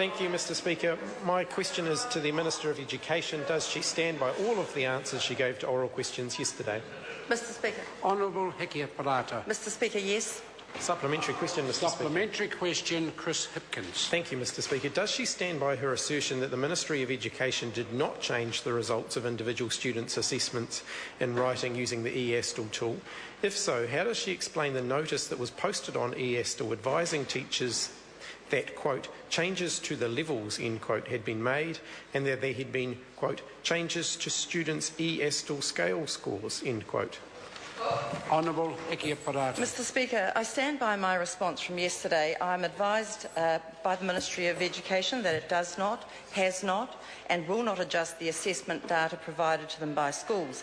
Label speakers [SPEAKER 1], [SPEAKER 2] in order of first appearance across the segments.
[SPEAKER 1] Thank you, Mr Speaker. My question is to the Minister of Education. Does she stand by all of the answers she gave to oral questions yesterday?
[SPEAKER 2] Mr Speaker.
[SPEAKER 3] Honourable Hikia Parata.
[SPEAKER 2] Mr Speaker, yes.
[SPEAKER 1] Supplementary question, Mr
[SPEAKER 3] Supplementary question, Chris Hipkins.
[SPEAKER 1] Thank you, Mr Speaker. Does she stand by her assertion that the Ministry of Education did not change the results of individual students' assessments in writing using the eASTL tool? If so, how does she explain the notice that was posted on eASTL advising teachers that, quote, changes to the levels, end quote, had been made and that there had been, quote, changes to students' eASTL scale scores, end quote?
[SPEAKER 3] Honourable Hikia Parata.
[SPEAKER 2] Mr Speaker, I stand by my response from yesterday. I'm advised by the Ministry of Education that it does not, has not and will not adjust the assessment data provided to them by schools.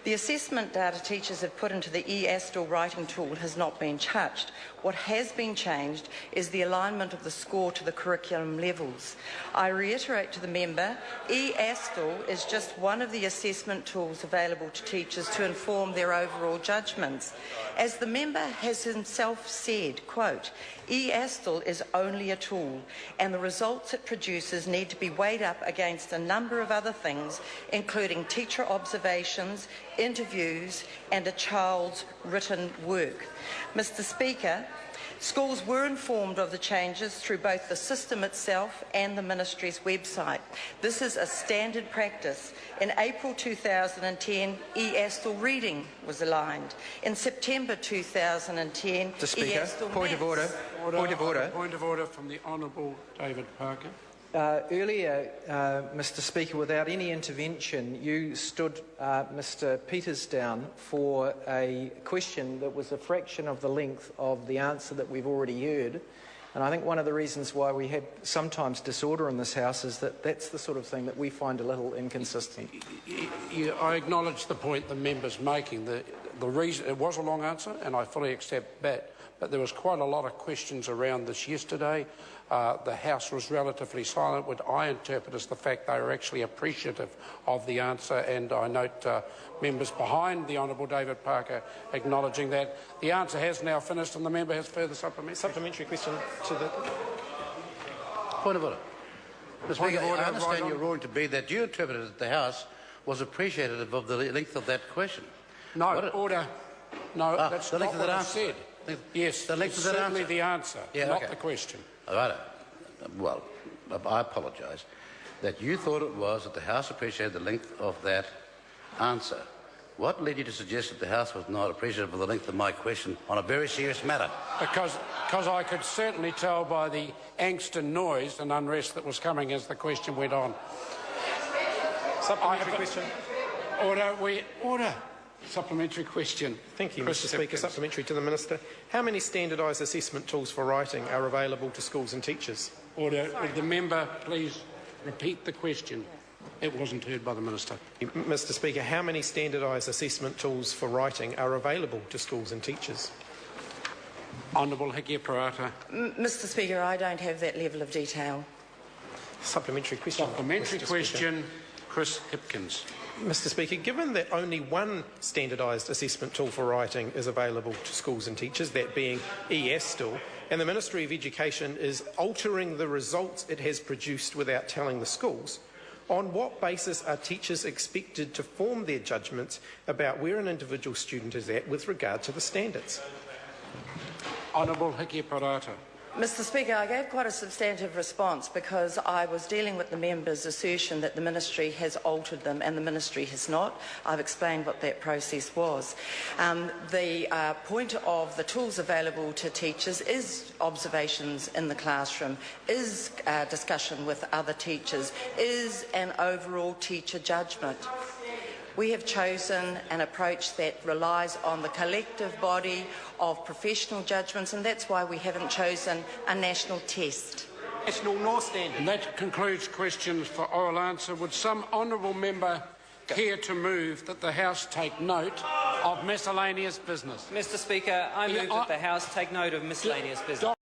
[SPEAKER 2] The assessment data teachers have put into the eASTL writing tool has not been touched. What has been changed is the alignment of the score to the curriculum levels. I reiterate to the member, eASTL is just one of the assessment tools available to teachers to inform their overall judgments. As the member has himself said, quote, eASTL is only a tool and the results it produces need to be weighed up against a number of other things, including teacher observations, interviews and a child's written work. Mr Speaker, schools were informed of the changes through both the system itself and the Ministry's website. This is a standard practice. In April 2010, eASTL reading was aligned. In September 2010,
[SPEAKER 4] Mr Speaker,
[SPEAKER 2] eASTL
[SPEAKER 4] point of order. Point of order.
[SPEAKER 3] Point of order from the Honourable David Parker.
[SPEAKER 4] Earlier, Mr Speaker, without any intervention, you stood Mr Peters down for a question that was a fraction of the length of the answer that we've already heard. And I think one of the reasons why we have sometimes disorder in this House is that that's the sort of thing that we find a little inconsistent.
[SPEAKER 3] I acknowledge the point the member's making. The reason it was a long answer, and I fully accept that, but there was quite a lot of questions around this yesterday. The House was relatively silent, what I interpret as the fact they were actually appreciative of the answer, and I note members behind the Honourable David Parker acknowledging that. The answer has now finished and the member has further supplementary
[SPEAKER 1] question to the...
[SPEAKER 5] Point of order. Mr Speaker, I understand your ruling to be that you interpreted that the House was appreciative of the length of that question.
[SPEAKER 3] No, order. No, that's
[SPEAKER 5] the
[SPEAKER 3] not
[SPEAKER 5] length
[SPEAKER 3] what
[SPEAKER 5] of that
[SPEAKER 3] I
[SPEAKER 5] answer.
[SPEAKER 3] said. Yes,
[SPEAKER 5] the length
[SPEAKER 3] it's
[SPEAKER 5] of that
[SPEAKER 3] certainly
[SPEAKER 5] answer.
[SPEAKER 3] the answer,
[SPEAKER 5] yeah,
[SPEAKER 3] not
[SPEAKER 5] okay.
[SPEAKER 3] the question.
[SPEAKER 5] All right. Well, I apologise that you thought it was that the House appreciated the length of that answer. What led you to suggest that the House was not appreciative of the length of my question on a very serious matter?
[SPEAKER 3] Because I could certainly tell by the angst and noise and unrest that was coming as the question went on.
[SPEAKER 1] Supplementary question.
[SPEAKER 3] Order. Supplementary question.
[SPEAKER 1] Thank you,
[SPEAKER 3] Chris
[SPEAKER 1] Mr Speaker.
[SPEAKER 3] Hipkins.
[SPEAKER 1] Supplementary to the Minister. How many standardised assessment tools for writing are available to schools and teachers?
[SPEAKER 3] Order. Would the member please repeat the question? It wasn't heard by the Minister.
[SPEAKER 1] Mr Speaker, how many standardised assessment tools for writing are available to schools and teachers?
[SPEAKER 3] Honourable Hikia Parata.
[SPEAKER 2] Mr Speaker, I don't have that level of detail.
[SPEAKER 1] Supplementary question.
[SPEAKER 3] Supplementary question, Chris Hipkins.
[SPEAKER 1] Mr Speaker, given that only one standardised assessment tool for writing is available to schools and teachers, that being eASTL, and the Ministry of Education is altering the results it has produced without telling the schools, on what basis are teachers expected to form their judgments about where an individual student is at with regard to the standards?
[SPEAKER 3] Honourable Hikia Parata.
[SPEAKER 2] Mr Speaker, I gave quite a substantive response because I was dealing with the member's assertion that the Ministry has altered them and the Ministry has not. I've explained what that process was. The point of the tools available to teachers is observations in the classroom, is discussion with other teachers, is an overall teacher judgment. We have chosen an approach that relies on the collective body of professional judgments, and that's why we haven't chosen a national test.
[SPEAKER 1] National nor standard.
[SPEAKER 3] And that concludes questions for oral answer. Would some honourable member care to move that the House take note of miscellaneous business?
[SPEAKER 6] Mr Speaker, I move that the House take note of miscellaneous business.